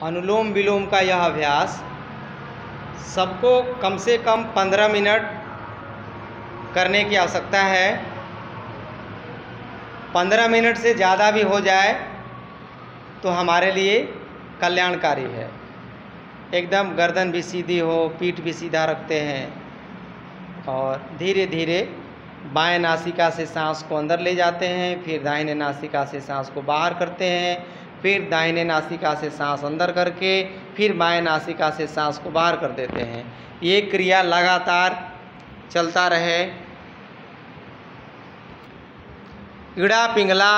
अनुलोम विलोम का यह अभ्यास सबको कम से कम 15 मिनट करने की आवश्यकता है। 15 मिनट से ज़्यादा भी हो जाए तो हमारे लिए कल्याणकारी है। एकदम गर्दन भी सीधी हो, पीठ भी सीधा रखते हैं और धीरे धीरे बाएं नासिका से सांस को अंदर ले जाते हैं, फिर दाहिने नासिका से सांस को बाहर करते हैं, फिर दाहिने नासिका से सांस अंदर करके फिर बाएं नासिका से सांस को बाहर कर देते हैं। ये क्रिया लगातार चलता रहे। इड़ा पिंगला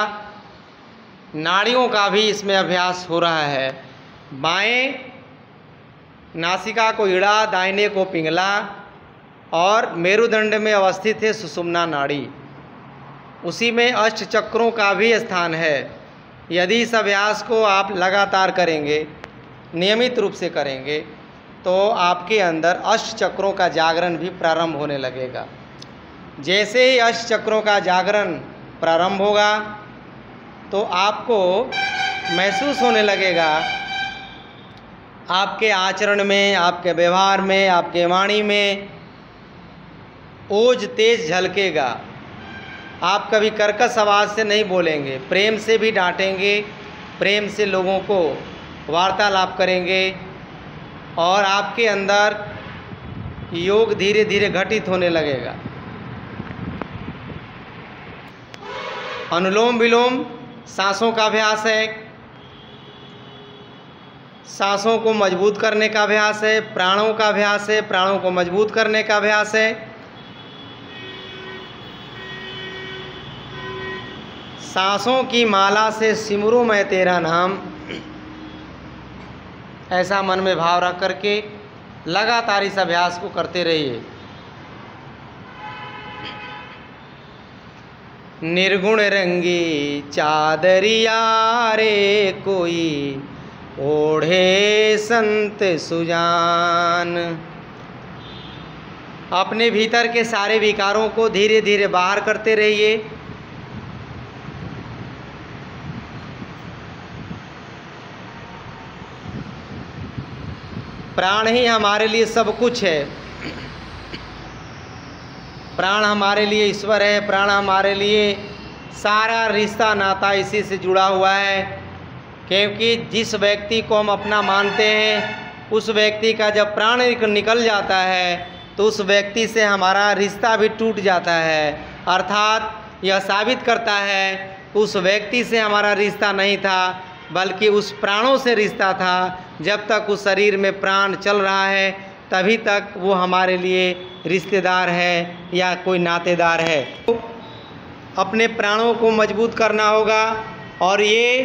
नाड़ियों का भी इसमें अभ्यास हो रहा है। बाएं नासिका को इड़ा, दाहिने को पिंगला और मेरुदंड में अवस्थित है सुषुम्ना नाड़ी। उसी में अष्ट चक्रों का भी स्थान है। यदि इस अभ्यास को आप लगातार करेंगे, नियमित रूप से करेंगे, तो आपके अंदर अष्ट चक्रों का जागरण भी प्रारंभ होने लगेगा। जैसे ही अष्ट चक्रों का जागरण प्रारंभ होगा तो आपको महसूस होने लगेगा, आपके आचरण में, आपके व्यवहार में, आपके वाणी में ओज तेज झलकेगा। आप कभी कर्कश आवाज़ से नहीं बोलेंगे, प्रेम से भी डांटेंगे, प्रेम से लोगों को वार्तालाप करेंगे और आपके अंदर योग धीरे धीरे घटित होने लगेगा। अनुलोम विलोम सांसों का अभ्यास है, सांसों को मजबूत करने का अभ्यास है, प्राणों का अभ्यास है, प्राणों को मजबूत करने का अभ्यास है। सांसों की माला से सिमरू मैं तेरा नाम, ऐसा मन में भाव रख करके लगातार इस अभ्यास को करते रहिए। निर्गुण रंगी चादरिया रे कोई ओढ़े संत सुजान। अपने भीतर के सारे विकारों को धीरे धीरे बाहर करते रहिए। प्राण ही हमारे लिए सब कुछ है। प्राण हमारे लिए ईश्वर है। प्राण हमारे लिए सारा रिश्ता नाता इसी से जुड़ा हुआ है। क्योंकि जिस व्यक्ति को हम अपना मानते हैं, उस व्यक्ति का जब प्राण निकल जाता है तो उस व्यक्ति से हमारा रिश्ता भी टूट जाता है। अर्थात यह साबित करता है उस व्यक्ति से हमारा रिश्ता नहीं था, बल्कि उस प्राणों से रिश्ता था। जब तक उस शरीर में प्राण चल रहा है तभी तक वो हमारे लिए रिश्तेदार है या कोई नातेदार है। तो अपने प्राणों को मजबूत करना होगा और ये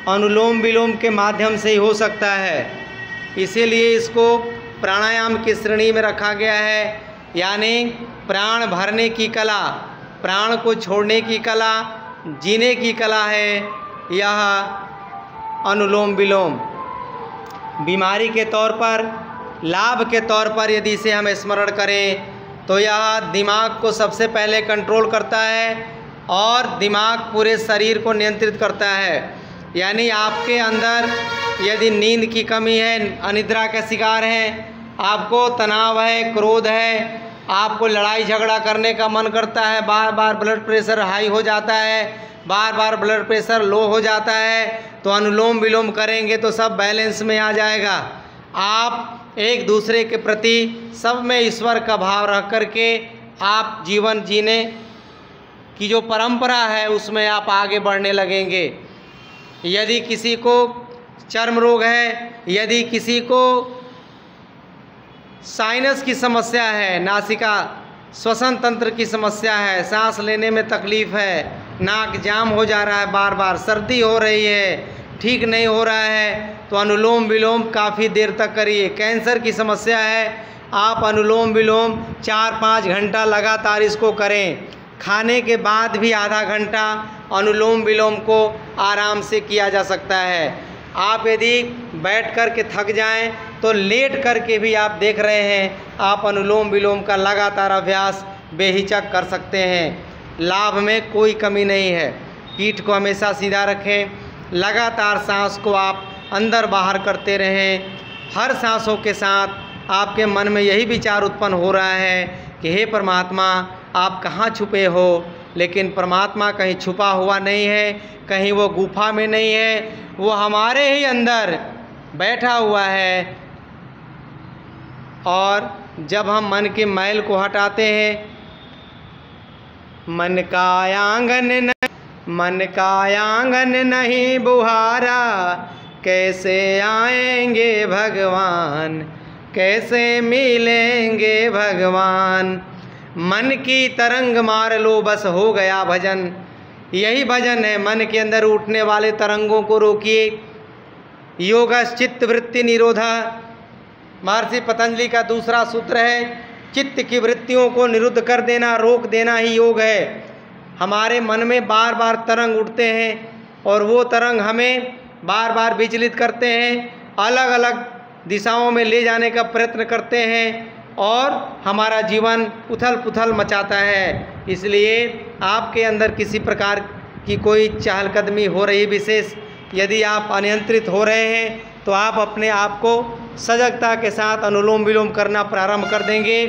अनुलोम विलोम के माध्यम से ही हो सकता है। इसीलिए इसको प्राणायाम की श्रेणी में रखा गया है। यानी प्राण भरने की कला, प्राण को छोड़ने की कला, जीने की कला है यह अनुलोम विलोम। बीमारी के तौर पर, लाभ के तौर पर यदि इसे हम स्मरण करें तो यह दिमाग को सबसे पहले कंट्रोल करता है और दिमाग पूरे शरीर को नियंत्रित करता है। यानी आपके अंदर यदि नींद की कमी है, अनिद्रा के शिकार हैं, आपको तनाव है, क्रोध है, आपको लड़ाई झगड़ा करने का मन करता है, बार बार ब्लड प्रेशर हाई हो जाता है, बार बार ब्लड प्रेशर लो हो जाता है, तो अनुलोम विलोम करेंगे तो सब बैलेंस में आ जाएगा। आप एक दूसरे के प्रति सब में ईश्वर का भाव रख करके आप जीवन जीने की जो परंपरा है उसमें आप आगे बढ़ने लगेंगे। यदि किसी को चर्म रोग है, यदि किसी को साइनस की समस्या है, नासिका श्वसन तंत्र की समस्या है, सांस लेने में तकलीफ़ है, नाक जाम हो जा रहा है, बार बार सर्दी हो रही है, ठीक नहीं हो रहा है, तो अनुलोम विलोम काफ़ी देर तक करिए। कैंसर की समस्या है, आप अनुलोम विलोम 4-5 घंटा लगातार इसको करें। खाने के बाद भी आधा घंटा अनुलोम विलोम को आराम से किया जा सकता है। आप यदि बैठ कर के थक जाएं तो लेट कर के भी आप देख रहे हैं, आप अनुलोम विलोम का लगातार अभ्यास बेहिचक कर सकते हैं। लाभ में कोई कमी नहीं है। पीठ को हमेशा सीधा रखें, लगातार सांस को आप अंदर बाहर करते रहें। हर सांसों के साथ आपके मन में यही विचार उत्पन्न हो रहा है कि हे परमात्मा, आप कहाँ छुपे हो। लेकिन परमात्मा कहीं छुपा हुआ नहीं है, कहीं वो गुफा में नहीं है, वो हमारे ही अंदर बैठा हुआ है। और जब हम मन के मैल को हटाते हैं, मन का आंगन नहीं बुहारा, कैसे आएंगे भगवान, कैसे मिलेंगे भगवान। मन की तरंग मार लो बस हो गया भजन। यही भजन है, मन के अंदर उठने वाले तरंगों को रोकिए। योगश्चित्त वृत्ति निरोधा, महर्षि पतंजलि का दूसरा सूत्र है। चित्त की वृत्तियों को निरुद्ध कर देना, रोक देना ही योग है। हमारे मन में बार बार तरंग उठते हैं और वो तरंग हमें बार बार विचलित करते हैं, अलग अलग दिशाओं में ले जाने का प्रयत्न करते हैं और हमारा जीवन उथल पुथल मचाता है। इसलिए आपके अंदर किसी प्रकार की कोई चहलकदमी हो रही विशेष, यदि आप अनियंत्रित हो रहे हैं तो आप अपने आप को सजगता के साथ अनुलोम विलोम करना प्रारंभ कर देंगे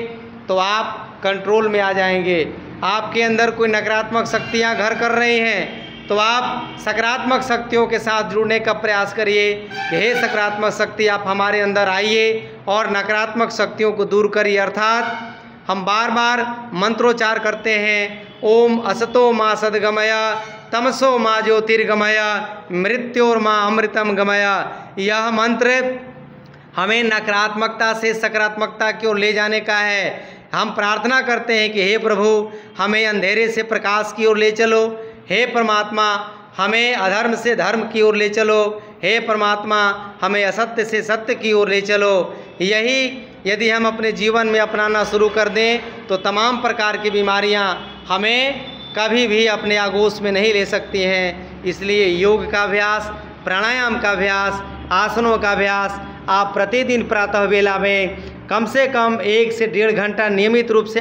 तो आप कंट्रोल में आ जाएंगे। आपके अंदर कोई नकारात्मक शक्तियां घर कर रही हैं तो आप सकारात्मक शक्तियों के साथ जुड़ने का प्रयास करिए कि हे सकारात्मक शक्ति, आप हमारे अंदर आइए और नकारात्मक शक्तियों को दूर करिए। अर्थात हम बार बार मंत्रोच्चार करते हैं, ओम असतो माँ सद्गमय, तमसो माँ ज्योतिर्गमय, मृत्योर्मा अमृतम गमय। यह मंत्र हमें नकारात्मकता से सकारात्मकता की ओर ले जाने का है। हम प्रार्थना करते हैं कि हे प्रभु, हमें अंधेरे से प्रकाश की ओर ले चलो। हे परमात्मा, हमें अधर्म से धर्म की ओर ले चलो। हे परमात्मा, हमें असत्य से सत्य की ओर ले चलो। यही यदि हम अपने जीवन में अपनाना शुरू कर दें तो तमाम प्रकार की बीमारियां हमें कभी भी अपने आगोश में नहीं ले सकती हैं। इसलिए योग का अभ्यास, प्राणायाम का अभ्यास, आसनों का अभ्यास आप प्रतिदिन प्रातः वेला में कम से कम 1 से 1.5 घंटा नियमित रूप से